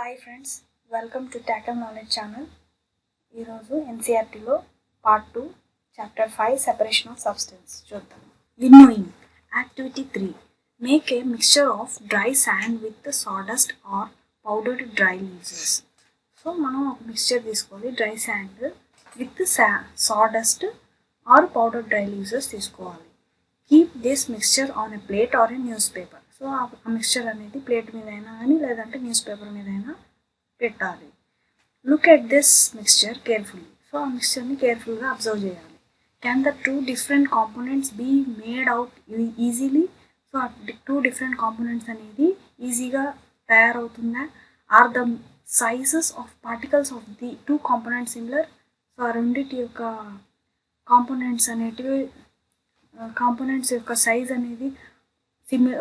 Hi friends, welcome to టాకల్ knowledge channel. ఈరోజు ఎన్సీఆర్టీలో part 2 chapter 5 separation of substance చూద్దాం. Winnowing activity 3. Make a mixture of dry sand with sawdust or powdered dry leaves. So మనం ఒక mixture తీసుకోవాలి, dry sand with sawdust or powdered dry leaves తీసుకోవాలి. Keep this mixture on a plate or a newspaper. So ఆ mixture అనేది plate మీద అయినా కానీ లేదంటే న్యూస్ పేపర్ మీద అయినా పెట్టాలి. Look at this mixture carefully. So ఆ మిక్స్చర్ని కేర్ఫుల్గా అబ్జర్వ్ చేయాలి. Can the 2 different components be made out easily? So ఆ 2 different components అనేది ఈజీగా తయారవుతుందా? Are the sizes of particles of the 2 components similar? So ఆ రెండింటి యొక్క కాంపోనెంట్స్ అనేటివి కాంపోనెంట్స్ యొక్క సైజ్ అనేది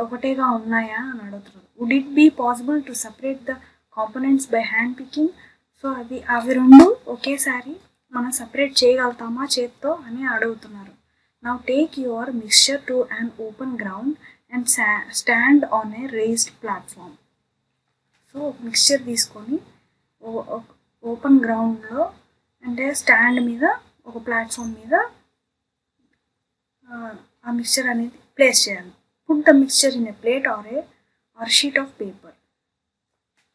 ఒకటేగా ఉన్నాయా అని అడుగుతున్నారు. Would it be possible to separate the components by hand picking? So అవి రెండు ఒకేసారి మనం సపరేట్ చేయగలుగుతామా చేత్తో అని అడుగుతున్నారు. Now take your mixture to an open ground and stand on a raised platform. So mixture తీసుకొని ఓపెన్ గ్రౌండ్లో అంటే స్టాండ్ మీద ఒక ప్లాట్ఫామ్ మీద ఆ మిక్స్చర్ అనేది ప్లేస్ చేయాలి. Put the mixture in a plate or sheet of paper.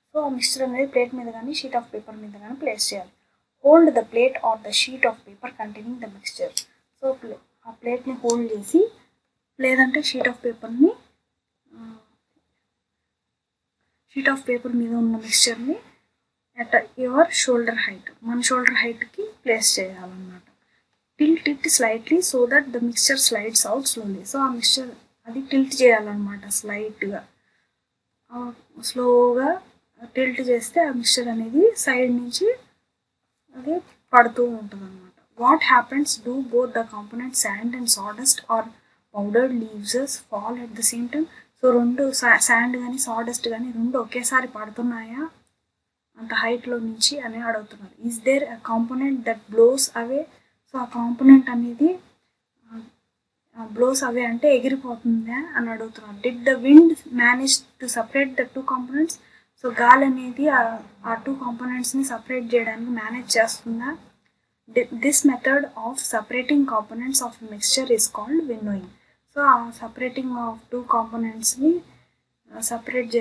So ఆ మిక్స్చర్ అనేది ప్లేట్ మీద కానీ షీట్ ఆఫ్ పేపర్ మీద కానీ ప్లేస్ చేయాలి. Hold the plate or the sheet of paper containing the mixture. So ఆ ప్లేట్ని హోల్డ్ చేసి లేదంటే షీట్ ఆఫ్ పేపర్ మీద ఉన్న మిక్స్చర్ని అట్ యువర్ షోల్డర్ హైట్, మన షోల్డర్ హైట్కి ప్లేస్ చేయాలన్నమాట. Tilt it slightly so that the mixture slides out slowly. So ఆ mixture అది టిల్ట్ చేయాలన్నమాట, స్లోగా టిల్ట్ చేస్తే ఆ మిక్స్చర్ అనేది సైడ్ నుంచి అది పడుతూ ఉంటుంది అనమాట. What happens do both the component sand and sawdust or powdered leaves fall at the same time? So రెండు శాండ్ కానీ సాడస్ట్ కానీ రెండు ఒకేసారి పడుతున్నాయా అంత హైట్లో నుంచి అని అడుగుతున్నారు. Is there a component that blows away? So ఆ కాంపోనెంట్ అనేది బ్లోస్ అవే అంటే ఎగిరిపోతుందా అని అడుగుతున్నారు. Did the wind manage to separate the 2 components? So గాలి అనేది ఆ 2 componentsని సపరేట్ చేయడానికి మేనేజ్ చేస్తుందా? This method of separating components of mixture is called winnowing. So ఆ సపరేటింగ్ ఆఫ్ 2 componentsని సపరేట్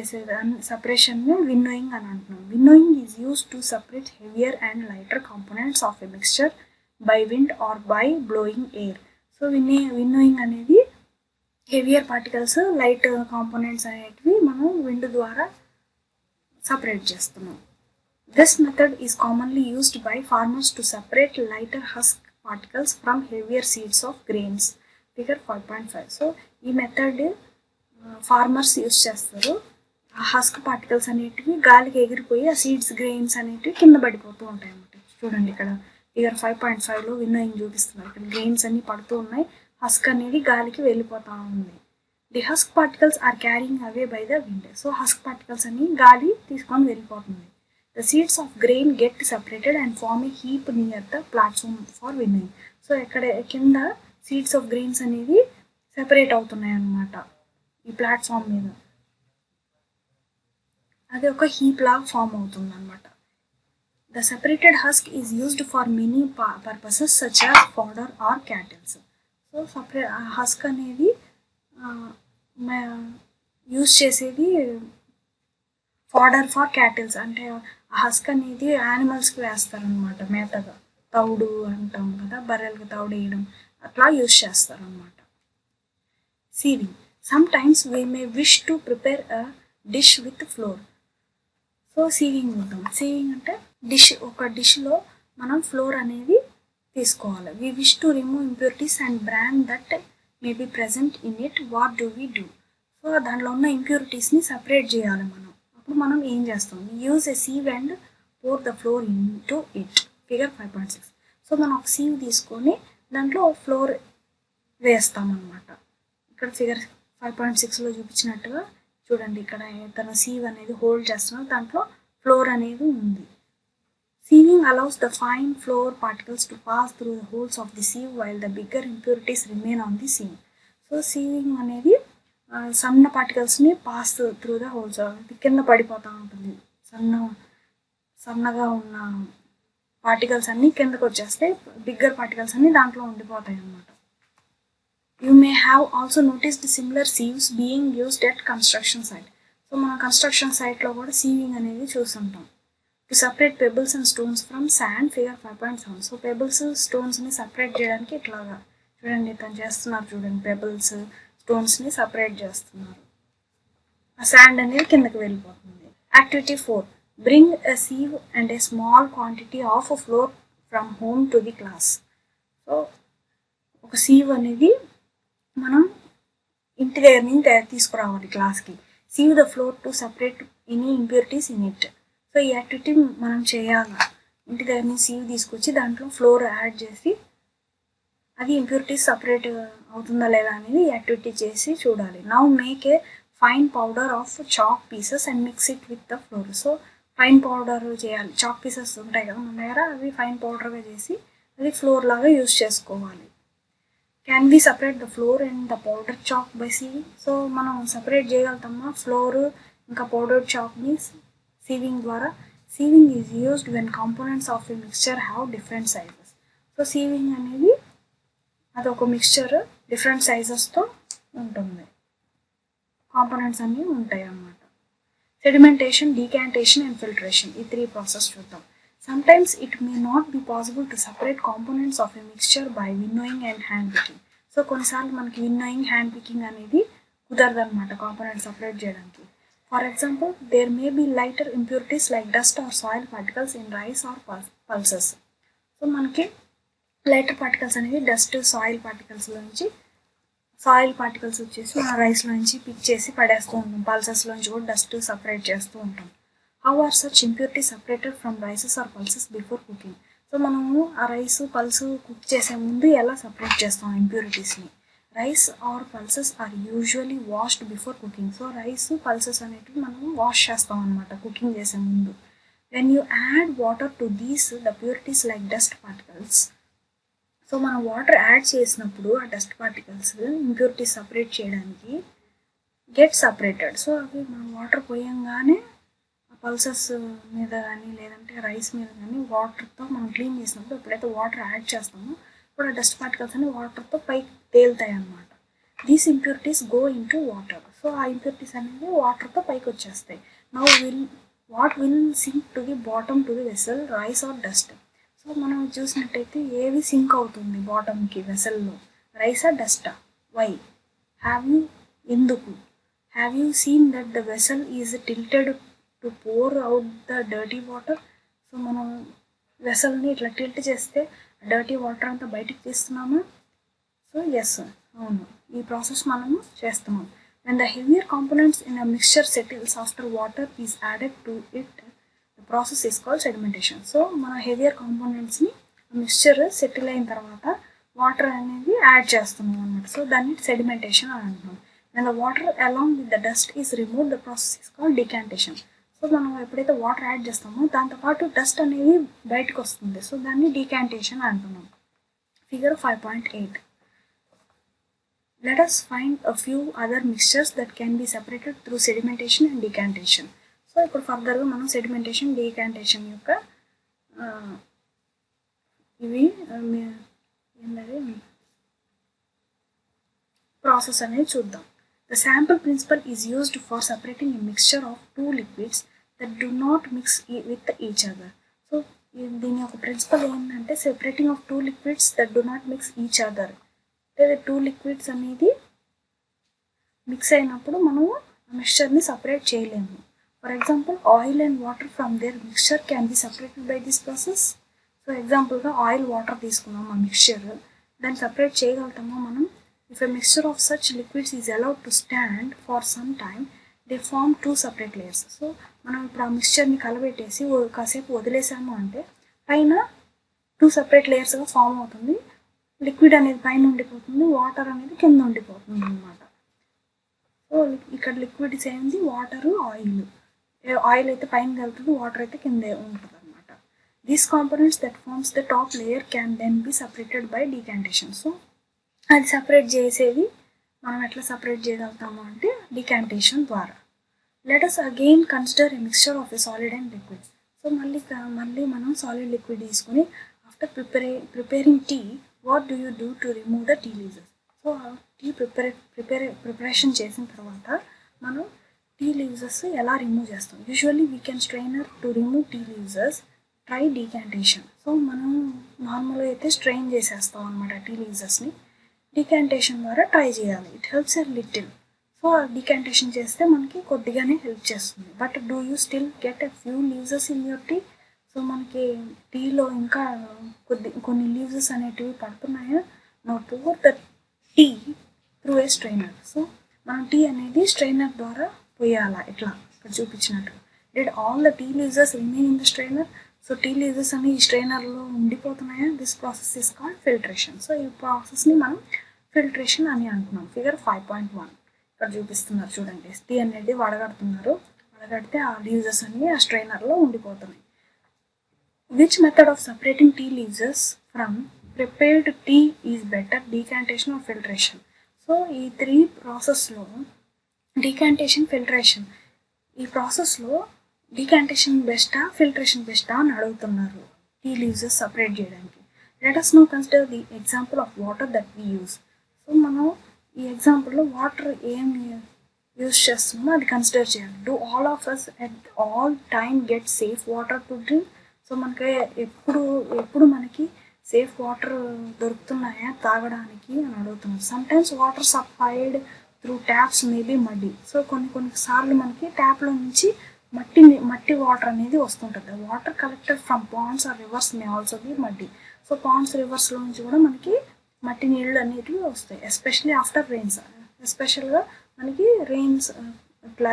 సపరేషన్ని విన్నోయింగ్ అని అంటున్నాం. Winnowing is used to separate heavier and lighter components of a mixture by wind or by blowing air. So winnowing అనేది heavier particles, light components అనేటివి మనం wind ద్వారా separate చేస్తున్నాం. This method is commonly used by farmers to separate lighter husk particles from heavier seeds of grains. Figure 5.5. So ఈ method farmers use చేస్తారు. ఆ husk particles అనేటివి గాలికి ఎగిరిపోయి ఆ సీడ్స్ గ్రెయిన్స్ అనేటివి కింద పడిపోతూ ఉంటాయి అన్నమాట. చూడండి ఇక్కడ ఫిగర్ 5.5లో విన్నోయింగ్ చూపిస్తున్నారు. ఇక్కడ గ్రెయిన్స్ అన్ని పడుతూ ఉన్నాయి, హస్క్ అనేది గాలికి వెళ్ళిపోతూ ఉంది. The husk particles are carrying away by the wind. So husk particles అని గాలి తీసుకొని వెళ్ళిపోతుంది. The seeds of grain get separated and form a heap near the platform for winnowing. So ఇక్కడ కింద సీడ్స్ ఆఫ్ గ్రెయిన్స్ అనేది separate అవుతున్నాయి అన్నమాట ఈ ప్లాట్ఫామ్ మీద. అది ఒక హీప్ లాగా ఫామ్ అవుతుంది అన్నమాట. The separated husk is used for many purposes such as fodder or cattles. So husk అనేది యూజ్ చేసేది ఫాడర్ ఫర్ క్యాటిల్స్, అంటే ఆ హస్క్ అనేది యానిమల్స్కి వేస్తారనమాట మేతగా. తౌడు అంటాం కదా, బర్రెలకి తౌడు వేయడం అట్లా యూజ్ చేస్తారనమాట. Sieving. Sometimes we may wish to prepare a dish with flour. So sieving ఉంటాం. సీవింగ్ అంటే ఒక డిష్లో మనం ఫ్లోర్ అనేది తీసుకోవాలి. We wish to remove impurities and bran that may be present in it. What do we do? So దాంట్లో ఉన్న ఇంప్యూరిటీస్ని separate చేయాలి మనం. అప్పుడు మనం ఏం చేస్తాం? Use a sieve and pour the flour into it. Figure 5.6. So మనం ఒక సీవ్ తీసుకొని దాంట్లో ఫ్లోర్ వేస్తామన్నమాట. ఇక్కడ ఫిగర్ 5.6లో చూపించినట్టుగా చూడండి, ఇక్కడ తన సీవ్ అనేది హోల్డ్ చేస్తున్నారు, దాంట్లో ఫ్లోర్ అనేది ఉంది. Sieving allows the fine flour particles to pass through the holes of the sieve while the bigger impurities remain on the sieve. So sieving అనేది సన్న పార్టికల్స్ని పాస్ త్రూ ద హోల్స్ కింద పడిపోతూ ఉంటుంది. సన్నగా ఉన్న పార్టికల్స్ అన్నీ కిందకు వచ్చేస్తాయి, బిగ్గర్ పార్టికల్స్ అన్నీ దాంట్లో ఉండిపోతాయి అన్నమాట. You may have also noticed similar sieves being used at construction site. So మనం కన్స్ట్రక్షన్ సైట్లో కూడా సీవింగ్ అనేది చూస్తుంటాం. To separate pebbles and stones from sand, figure 5.7. So pebbles స్టోన్స్ని సపరేట్ చేయడానికి ఇట్లాగా చూడండి, తను చేస్తున్నారు చూడండి, పెబుల్స్ స్టోన్స్ని సపరేట్ చేస్తున్నారు. ఆ శాండ్ అనేది కిందకి వెళ్ళిపోతుంది. Activity 4, bring a sieve and a small quantity of floor from home to the class. So ఒక సీవ్ అనేది మనం ఇంటి దగ్గర నుంచి తీసుకురావాలి క్లాస్కి. Sieve the floor to separate any impurities in it. So ఈ యాక్టివిటీ మనం చేయాలి. ఇంటి దగ్గర నుంచి సీవ్ తీసుకొచ్చి దాంట్లో ఫ్లోర్ యాడ్ చేసి అది ఇంప్యూరిటీస్ సపరేట్ అవుతుందా లేదా అనేది ఈ యాక్టివిటీ చేసి చూడాలి. Now make a fine powder of chalk pieces and mix it with the floor. So fine powder చేయాలి. చాక్ పీసెస్ ఉంటాయి కదా మన దగ్గర, అవి ఫైన్ పౌడర్గా చేసి అది ఫ్లోర్ లాగా యూజ్ చేసుకోవాలి. Can be separate the floor and the powder chalk by sewing. So మనం సపరేట్ చేయగలుగుతామా ఫ్లోర్ ఇంకా పౌడర్ చాక్ని సీవింగ్ ద్వారా? Sewing is used when components of a mixture have different sizes. So sewing అనేది అదొక mixture different సైజెస్తో ఉంటుంది, components అన్నీ ఉంటాయి అన్నమాట. Sedimentation, decantation and filtration, ఈ 3 ప్రాసెస్ చూద్దాం. Sometimes it may not be possible to separate components of a mixture by winnowing and hand picking. So కొన్నిసార్లు మనకి విన్నోయింగ్, హ్యాండ్ పికింగ్ అనేది కుదరదన్నమాట కాంపోనెంట్స్ సపరేట్ చేయడానికి. For example, there may be lighter impurities like dust or soil particles in rice or pulses. So మనకి lighter particles అనేవి dust, soil particles వచ్చేసి మన రైస్లో నుంచి పిక్ చేసి పడేస్తూ ఉంటాం. పల్సెస్లోంచి కూడా డస్ట్ సపరేట్ చేస్తూ ఉంటాం. How are such impurities separated from rices or pulses before cooking. So మనము ఆ రైస్, పల్స్ కుక్ చేసే ముందు ఎలా సపరేట్ చేస్తాం ఇంప్యూరిటీస్ని? Rice or pulses are usually washed before cooking. So rice, pulses అనేటివి మనం వాష్ చేస్తాం అనమాట కుకింగ్ చేసే ముందు. When you add water to these the purities like dust particles. So మనం వాటర్ యాడ్ చేసినప్పుడు ఆ డస్ట్ పార్టికల్స్ ఇంప్యూరిటీస్ సపరేట్ చేయడానికి గెట్ సపరేటెడ్. సో అవి మనం వాటర్ పోయంగానే పల్సెస్ మీద కానీ లేదంటే రైస్ మీద కానీ వాటర్తో మనం క్లీన్ చేసినప్పుడు ఎప్పుడైతే వాటర్ యాడ్ చేస్తామో అప్పుడు ఆ డస్ట్ పార్టికల్స్ అన్ని వాటర్తో పైకి తేలుతాయి అన్నమాట. These impurities go into water. So ఆ ఇంప్యూరిటీస్ అనేవి వాటర్తో పైకి వచ్చేస్తాయి. Now what will sink to the bottom to the vessel, rice or dust. So మనం చూసినట్టయితే ఏవి సింక్ అవుతుంది బాటమ్కి వెసల్లో, రైసా డస్టా? వై? ఎందుకు? Have you seen that the vessel is tilted to pour out the dirty water. So మనం వెసల్ని ఇట్లా టిల్ట్ చేస్తే డర్టీ వాటర్ అంతా బయటికి తీస్తున్నామా? సో ఎస్, అవును, ఈ ప్రాసెస్ మనము చేస్తున్నాం. When the heavier components in a mixture settles after water is added to it, the process is called sedimentation. So మన హెవియర్ కాంపోనెంట్స్ని మిక్స్చర్ సెటిల్ అయిన తర్వాత వాటర్ అనేది యాడ్ చేస్తున్నాం అన్నమాట. సో దాన్ని సెడిమెంటేషన్ అని అంటున్నాం. When the water along with the dust is remove, the process is called decantation. So మనం ఎప్పుడైతే వాటర్ యాడ్ చేస్తామో దాంతోపాటు డస్ట్ అనేది బయటకు వస్తుంది. సో దాన్ని డీకాంటేషన్ అంటున్నాం. Figure 5.8. Let us find a few other mixtures that can be separated through sedimentation and decantation. So ఇప్పుడు ఫర్దర్గా మనం సెడిమెంటేషన్, డీకాంటేషన్ యొక్క ఇవి ఏంటది ప్రాసెస్ అనేది చూద్దాం. The sample principle is used for separating a mixture of two liquids that do not mix with each other. So దీని యొక్క ప్రిన్సిపల్ ఏంటంటే separating of two liquids that do not mix each other. అంటే two liquids అనేది mix అయినప్పుడు మనము మిక్స్చర్ని separate చేయలేము. For example, oil and water from their mixture can be separated by this process. So ఎగ్జాంపుల్గా ఆయిల్, వాటర్ తీసుకున్నాం ఆ mixture, దాన్ని సపరేట్ చేయగలుగుతామా మనం? If a mixture of such liquids is allowed to stand for some time, they form two separate layers. So మనం ఇప్పుడు ఆ మిక్స్చర్ని కలబెట్టేసి కాసేపు వదిలేసాము అంటే పైన 2 సెపరేట్ లేయర్స్గా ఫామ్ అవుతుంది. లిక్విడ్ అనేది పైన ఉండిపోతుంది, వాటర్ అనేది కింద ఉండిపోతుంది అన్నమాట. సో ఇక్కడ లిక్విడ్స్ ఏంది? Water, oil. ఆయిల్ అయితే పైన వెళ్తుంది, వాటర్ అయితే కిందే ఉంటుంది అనమాట. These components that forms the top layer can then be separated by decantation. So అది సపరేట్ చేసేది మనం ఎట్లా సపరేట్ చేయగలుగుతాము అంటే డీకాంటేషన్ ద్వారా. Let us again consider a mixture of a solid and liquid. So మళ్ళీ మనం సాలిడ్ లిక్విడ్ తీసుకొని after preparing tea what do you do to remove the tea leaves. So tea preparation చేసిన తర్వాత మనం tea leaves ఎలా remove చేస్తాం. Usually we can strainer to remove tea leaves try decantation. So మనం నార్మల్గా అయితే strain చేసేస్తాం అనమాట టీ లీవ్సెస్ని. డీకాంటేషన్ ద్వారా ట్రై చేయాలి. It helps a little. So decantation చేస్తే మనకి కొద్దిగానే హెల్ప్ చేస్తుంది. But do you still get a few leaves in your tea. So మనకి టీలో ఇంకా కొన్ని లీవ్సెస్ అనేటివి పడుతున్నాయా. No, pour the tea through a strainer. So మనం టీ అనేది స్ట్రైనర్ ద్వారా పోయాలా, ఇట్లా ఇక్కడ చూపించినట్టు. Did all the tea leaves remain in the strainer. So tea leaves అన్ని ఈ స్ట్రైనర్లో ఉండిపోతున్నాయా. This process is called filtration. So ఈ ప్రాసెస్ని మనం ఫిల్ట్రేషన్ అని అంటున్నాం. ఫిగర్ 5.1 ఇక్కడ చూపిస్తున్నారు చూడండి. టీ అనేది వడగడుతున్నారు. వడగడితే ఆ లీవ్సెస్ అన్ని ఆ స్ట్రైనర్లో ఉండిపోతున్నాయి. Which method of separating tea leaves from prepared tea is better, decantation or filtration. So ఈ 3 ప్రాసెస్లో డీకాంటేషన్, ఫిల్ట్రేషన్, ఈ ప్రాసెస్లో డీకాంటేషన్ బెస్టా, ఫిల్ట్రేషన్ బెస్టా అని అడుగుతున్నారు టీ లీవ్సెస్ సపరేట్ చేయడానికి. Let us now consider the example of water that we use. So మనం ఈ ఎగ్జాంపుల్లో water ఏం యూజ్ చేస్తున్నామో అది కన్సిడర్ చేయాలి. Do all of us at all time get safe water to drink. So మనకి ఎప్పుడు మనకి సేఫ్ వాటర్ దొరుకుతున్నాయా తాగడానికి అని అడుగుతున్నారు. Sometimes water supplied through taps may be muddy. So కొన్నిసార్లు మనకి ట్యాప్లో నుంచి మట్టి వాటర్ అనేది వస్తుంటుంది. Water collected from ponds or rivers may also be muddy. So ponds, రివర్స్లో నుంచి కూడా మనకి మట్టి నీళ్ళు అనేటివి వస్తాయి. Especially after rains. ఎస్పెషల్గా మనకి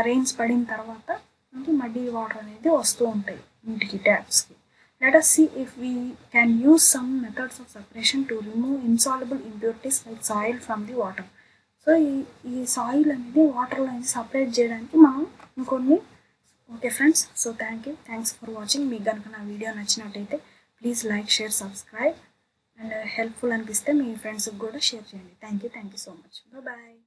రెయిన్స్ పడిన తర్వాత మనకి మడ్డీ వాటర్ అనేది వస్తూ ఉంటాయి ఇంటికి, ట్యాప్స్కి. Let us see if we can use some methods of separation to remove insoluble impurities like soil from the water. So ఈ సాయిల్ అనేది వాటర్లో నుంచి సపరేట్ చేయడానికి మనం ఇంకొన్ని. Okay friends, so thanks for watching. మీకు కనుక నా వీడియో నచ్చినట్టయితే please like, share, subscribe. And helpful అనిపిస్తే మీ ఫ్రెండ్స్కి కూడా షేర్ చేయండి. Thank you so much. Bye.